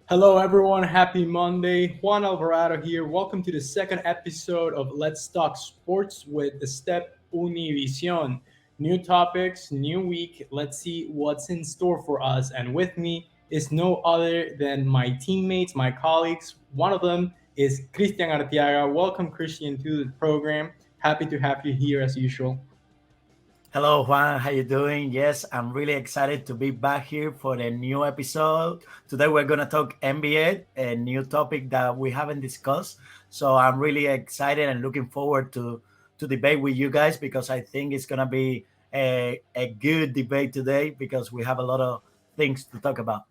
Hello, everyone. Happy Monday. Juan Alvarado here. Welcome to the second episode of Let's Talk Sports with the STEP Univision. New topics, new week. Let's see what's in store for us. And with me is no other than my teammates, my colleagues. One of them is Christian Artiaga. Welcome, Christian, to the program. Happy to have you here as usual. Hello, Juan. How you doing? Yes, I'm really excited to be back here for a new episode. Today we're gonna talk NBA, a new topic that we haven't discussed. So I'm really excited and looking forward to debate with you guys because I think it's gonna be a good debate today because we have a lot of things to talk about.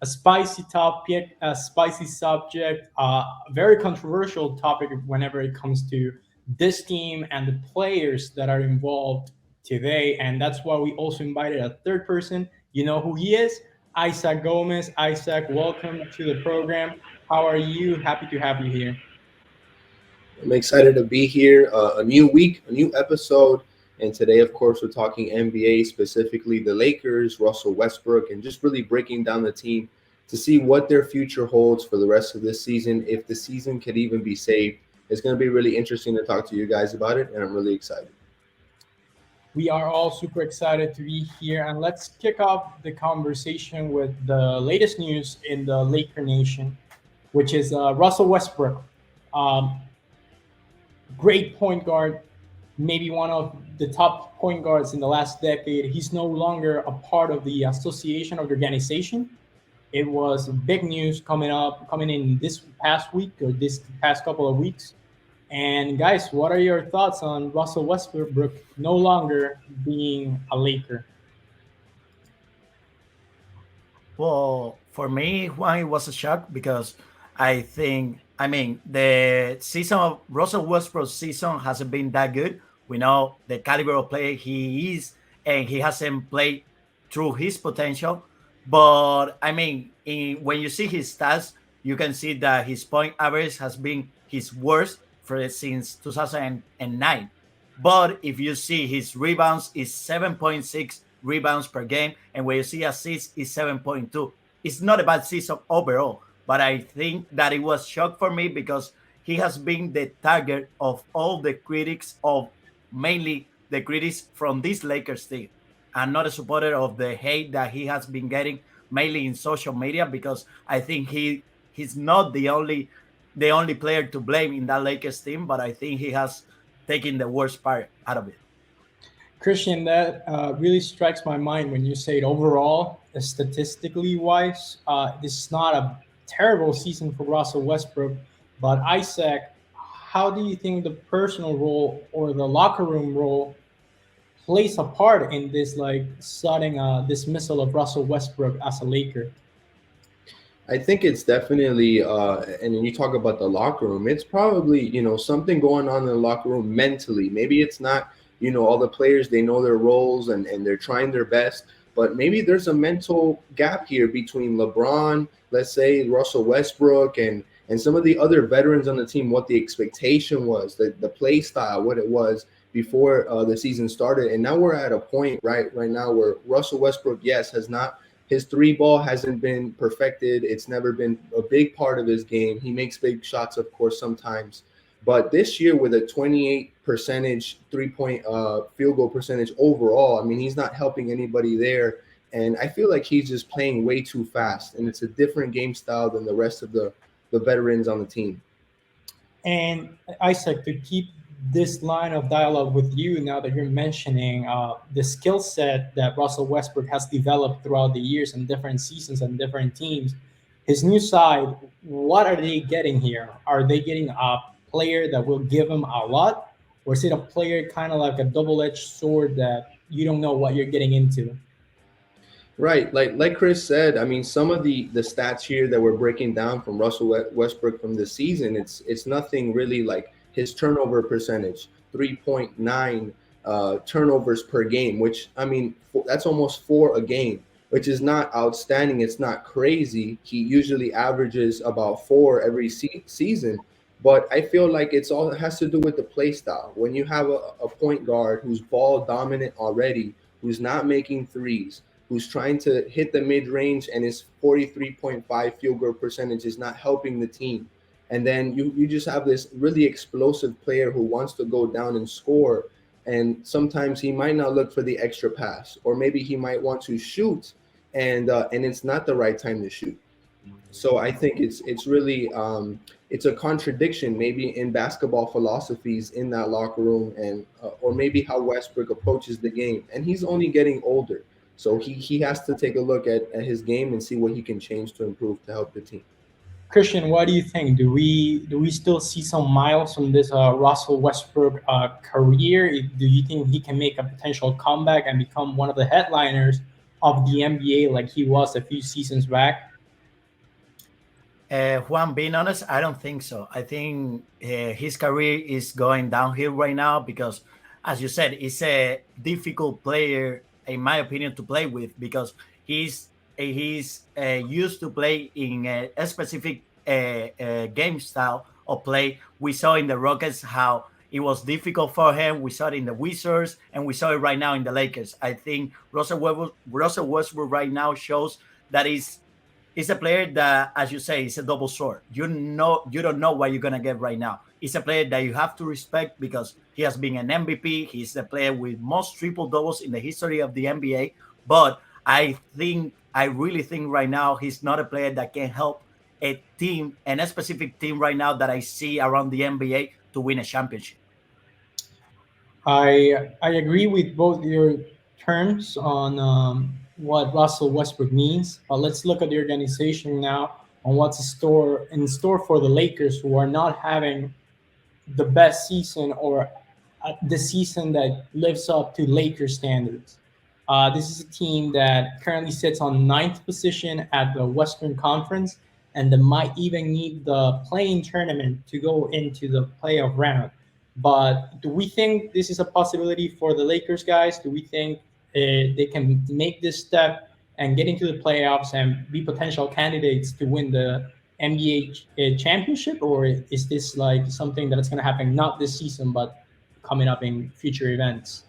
A spicy topic, a spicy subject, a very controversial topic whenever it comes to this team and the players that are involved today. And that's why we also invited a third person. You know who he is? Isaac Gomez. Isaac, welcome to the program. How are you? Happy to have you here. I'm excited to be here. A new week, a new episode. And today, of course, we're talking NBA, specifically the Lakers, Russell Westbrook, and just really breaking down the team to see what their future holds for the rest of this season, if the season could even be saved. It's going to be really interesting to talk to you guys about it, and I'm really excited. We are all super excited to be here, and let's kick off the conversation with the latest news in the Laker Nation, which is Russell Westbrook. Um, Great point guard, maybe one of the top point guards in the last decade. He's no longer a part of the association of the organization. It was big news coming in this past week or this past couple of weeks. And guys, what are your thoughts on Russell Westbrook no longer being a Laker? Well, for me, Juan, it was a shock because the season of Russell Westbrook's season hasn't been that good. We know the caliber of player he is, and he hasn't played through his potential. But when you see his stats, you can see that his point average has been his worst since 2009. But if you see his rebounds is 7.6 rebounds per game, and when you see assists is 7.2. It's not a bad season overall, but I think that it was shock for me because he has been the target of all the critics of mainly the critics from this Lakers team. I'm not a supporter of the hate that he has been getting mainly in social media because I think he's not the only player to blame in that Lakers team, but I think he has taken the worst part out of it. Christian, that really strikes my mind when you say it overall, statistically wise. This is not a terrible season for Russell Westbrook, but Isaac, how do you think the personal role or the locker room role plays a part in this like sudden dismissal of Russell Westbrook as a Laker? I think it's definitely, and when you talk about the locker room, it's probably, something going on in the locker room mentally. Maybe it's not, all the players, they know their roles and they're trying their best, but maybe there's a mental gap here between LeBron, let's say Russell Westbrook, and some of the other veterans on the team, what the expectation was, the play style, what it was before the season started. And now we're at a point right now where Russell Westbrook, yes, has not his three ball hasn't been perfected. It's never been a big part of his game. He makes big shots, of course, sometimes. But this year, with a 28 percentage 3-point field goal percentage overall, I mean, he's not helping anybody there. And I feel like he's just playing way too fast. And it's a different game style than the rest of the veterans on the team. And Isaac, to keep this line of dialogue with you, now that you're mentioning the skill set that Russell Westbrook has developed throughout the years and different seasons and different teams, his new side, what are they getting here? Are they getting a player that will give him a lot, or is it a player kind of like a double-edged sword that you don't know what you're getting into? Right, like Chris said, I mean, some of the stats here that we're breaking down from Russell Westbrook from this season, it's nothing really like his turnover percentage, 3.9 turnovers per game, which I mean that's almost four a game, which is not outstanding. It's not crazy. He usually averages about four every season, but I feel like it has to do with the play style. When you have a point guard who's ball dominant already, who's not making threes, who's trying to hit the mid range, and his 43.5 field goal percentage is not helping the team. And then you just have this really explosive player who wants to go down and score. And sometimes he might not look for the extra pass, or maybe he might want to shoot, and it's not the right time to shoot. So I think it's really it's a contradiction maybe in basketball philosophies in that locker room, and or maybe how Westbrook approaches the game. And he's only getting older, so he has to take a look at his game and see what he can change to improve to help the team. Christian, what do you think? Do we still see some miles from this Russell Westbrook career? Do you think he can make a potential comeback and become one of the headliners of the NBA like he was a few seasons back? Juan, being honest, I don't think so. I think his career is going downhill right now because, as you said, he's a difficult player, in my opinion, to play with because he's used to play in a specific game style of play. We saw in the Rockets how it was difficult for him. We saw it in the Wizards, and we saw it right now in the Lakers. I think Russell Westbrook right now shows that he's a player that, as you say, is a double sword. You don't know what you're gonna get right now. He's a player that you have to respect because he has been an MVP. He's the player with most triple doubles in the history of the NBA. But I really think right now he's not a player that can help a team and a specific team right now that I see around the NBA to win a championship. I agree with both your terms on what Russell Westbrook means, but let's look at the organization now on what's in store for the Lakers, who are not having the best season or the season that lives up to Lakers standards. This is a team that currently sits on ninth position at the Western Conference, and they might even need the playing tournament to go into the playoff round. But do we think this is a possibility for the Lakers, guys? Do we think they can make this step and get into the playoffs and be potential candidates to win the NBA championship, or is this like something that's going to happen not this season but coming up in future events?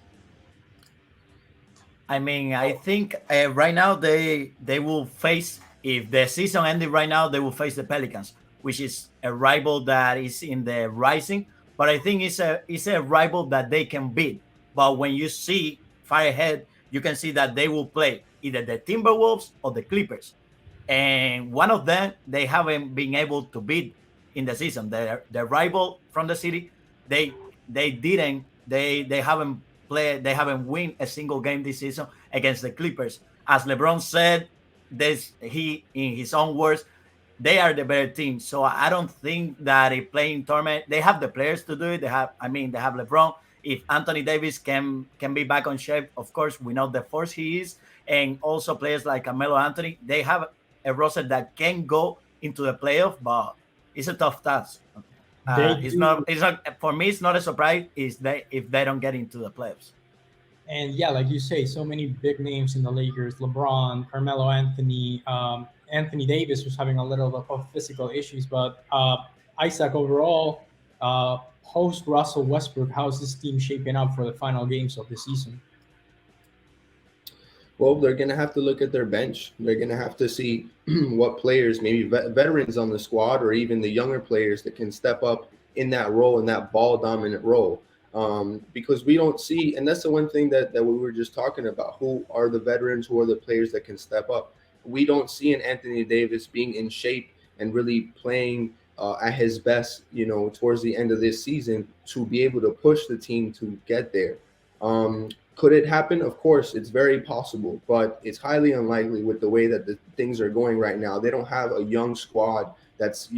I mean, I think right now they will face, if the season ended right now, they will face the Pelicans, which is a rival that is in the rising. But I think it's a rival that they can beat. But when you see far ahead, you can see that they will play either the Timberwolves or the Clippers, and one of them they haven't been able to beat in the season. The rival from the city, they didn't they haven't played, they haven't win a single game this season against the Clippers. As LeBron said, this he in his own words, they are the better team. So I don't think that a playing tournament, they have the players to do it. They have LeBron. If Anthony Davis can be back on shape, of course, we know the force he is, and also players like Carmelo Anthony, they have a roster that can go into the playoff, but it's a tough task. They It's do. not. It's not for me. It's not a surprise. Is they if they don't get into the playoffs. And yeah, like you say, so many big names in the Lakers: LeBron, Carmelo Anthony, Anthony Davis was having a little bit of physical issues. But Isaac, overall, post Russell Westbrook, how's this team shaping up for the final games of the season? Well, they're going to have to look at their bench. They're going to have to see what players, maybe veterans on the squad, or even the younger players that can step up in that role, in that ball dominant role. Because we don't see, and that's the one thing that we were just talking about. Who are the veterans? Who are the players that can step up? We don't see an Anthony Davis being in shape and really playing at his best, towards the end of this season to be able to push the team to get there. Could it happen? Of course, it's very possible, but it's highly unlikely with the way that the things are going right now. They don't have a young squad that's,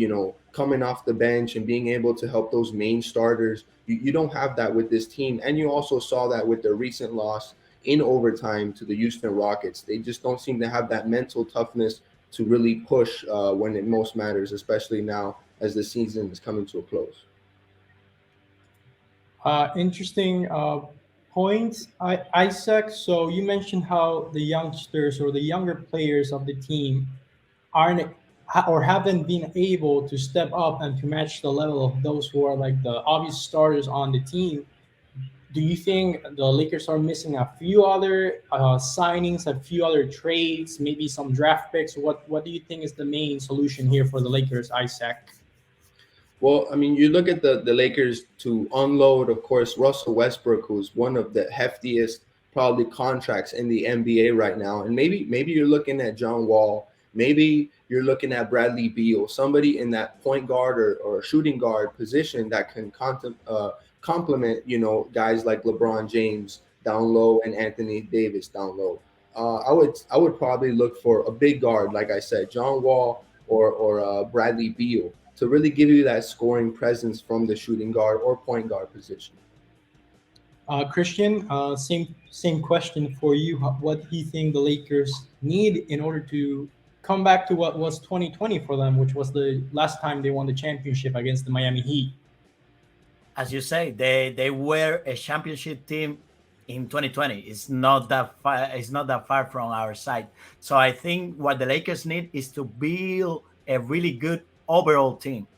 coming off the bench and being able to help those main starters. You don't have that with this team. And you also saw that with the recent loss in overtime to the Houston Rockets. They just don't seem to have that mental toughness to really push when it most matters, especially now as the season is coming to a close. Interesting point, Isaac. So you mentioned how the youngsters or the younger players of the team aren't or haven't been able to step up and to match the level of those who are like the obvious starters on the team. do you think the Lakers are missing a few other signings, a few other trades, maybe some draft picks? What do you think is the main solution here for the Lakers, Isaac? Well, I mean, you look at the Lakers to unload, of course, Russell Westbrook, who's one of the heftiest probably contracts in the NBA right now, and maybe you're looking at John Wall, maybe you're looking at Bradley Beal, somebody in that point guard or shooting guard position that can complement, guys like LeBron James down low and Anthony Davis down low. I would probably look for a big guard, like I said, John Wall or Bradley Beal to really give you that scoring presence from the shooting guard or point guard position. Christian, same question for you. What do you think the Lakers need in order to come back to what was 2020 for them, which was the last time they won the championship against the Miami Heat? As you say, they were a championship team in 2020. It's not that far. It's not that far from our side. So I think what the Lakers need is to build a really good overall team.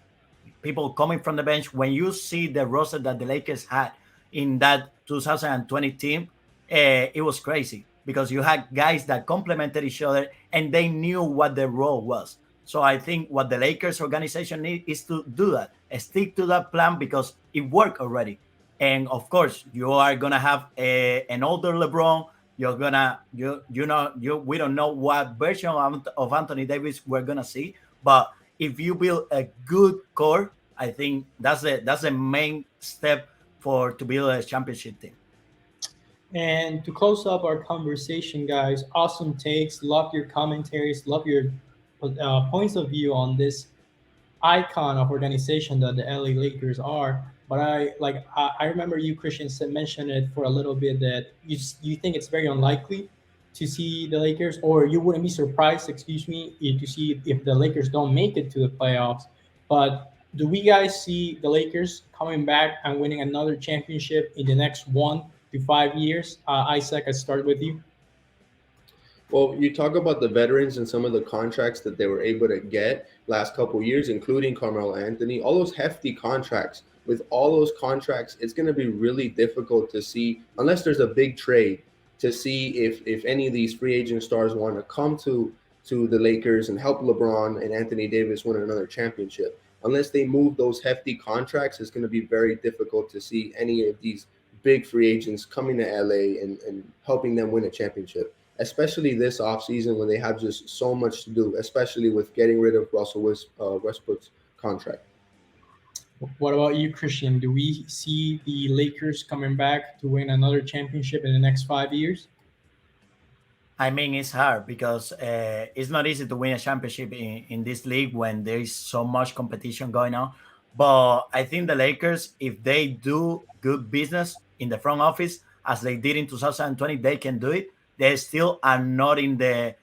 People coming from the bench. When you see the roster that the Lakers had in that 2020 team, it was crazy because you had guys that complemented each other and they knew what their role was. So I think what the Lakers organization need is to do that, stick to that plan because it worked already. And of course, you are gonna have an older LeBron. You're gonna you we don't know what version of Anthony Davis we're gonna see, but if you build a good core, I think that's the main step for to build a championship team. And to close up our conversation, guys, awesome takes. Love your commentaries. Love your points of view on this icon of organization that the LA Lakers are. But I remember you, Christian, mentioned it for a little bit that you think it's very unlikely to see the Lakers, or you wouldn't be surprised, excuse me, to see if the Lakers don't make it to the playoffs. But do we guys see the Lakers coming back and winning another championship in the next 1 to 5 years? Isaac, I start with you. Well, you talk about the veterans and some of the contracts that they were able to get last couple of years, including Carmelo Anthony, all those hefty contracts. With all those contracts, it's going to be really difficult to see, unless there's a big trade, to see if any of these free agent stars want to come to the Lakers and help LeBron and Anthony Davis win another championship. Unless they move those hefty contracts, it's going to be very difficult to see any of these big free agents coming to LA and helping them win a championship, especially this offseason when they have just so much to do, especially with getting rid of Westbrook's contract. What about you, Christian? Do we see the Lakers coming back to win another championship in the next 5 years? I mean, it's hard because it's not easy to win a championship in this league when there is so much competition going on. But I think the Lakers, if they do good business in the front office, as they did in 2020, they can do it. They still are not in the.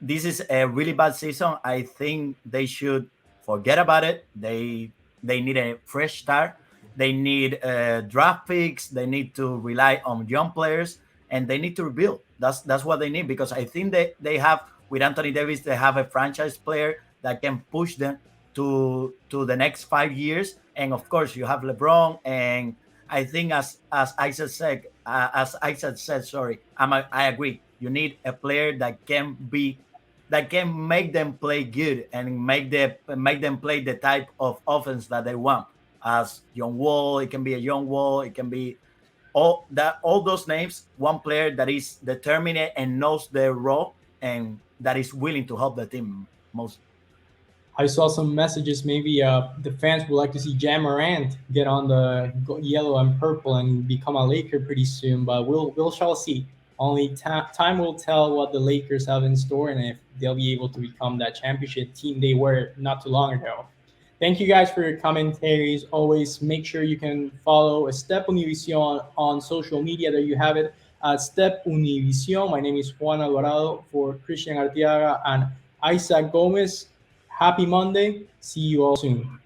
This is a really bad season. I think they should forget about it. They need a fresh start. They need draft picks. They need to rely on young players, and they need to rebuild. That's what they need because I think they have with Anthony Davis, they have a franchise player that can push them to the next 5 years. And of course, you have LeBron, and I think as Isaac said, sorry, I agree. You need a player that can make them play good and make them play the type of offense that they want. As John Wall, it can be a John Wall, it can be all those names. One player that is determined and knows their role and that is willing to help the team most. I saw some messages. Maybe the fans would like to see Jam Morant get on the yellow and purple and become a Laker pretty soon. But we'll shall see. Only time will tell what the Lakers have in store and if they'll be able to become that championship team they were not too long ago. Thank you guys for your commentaries. Always make sure you can follow Step Univision on social media. There you have it at Step Univision. My name is Juan Alvarado for Christian Arteaga and Isaac Gomez. Happy Monday. See you all soon.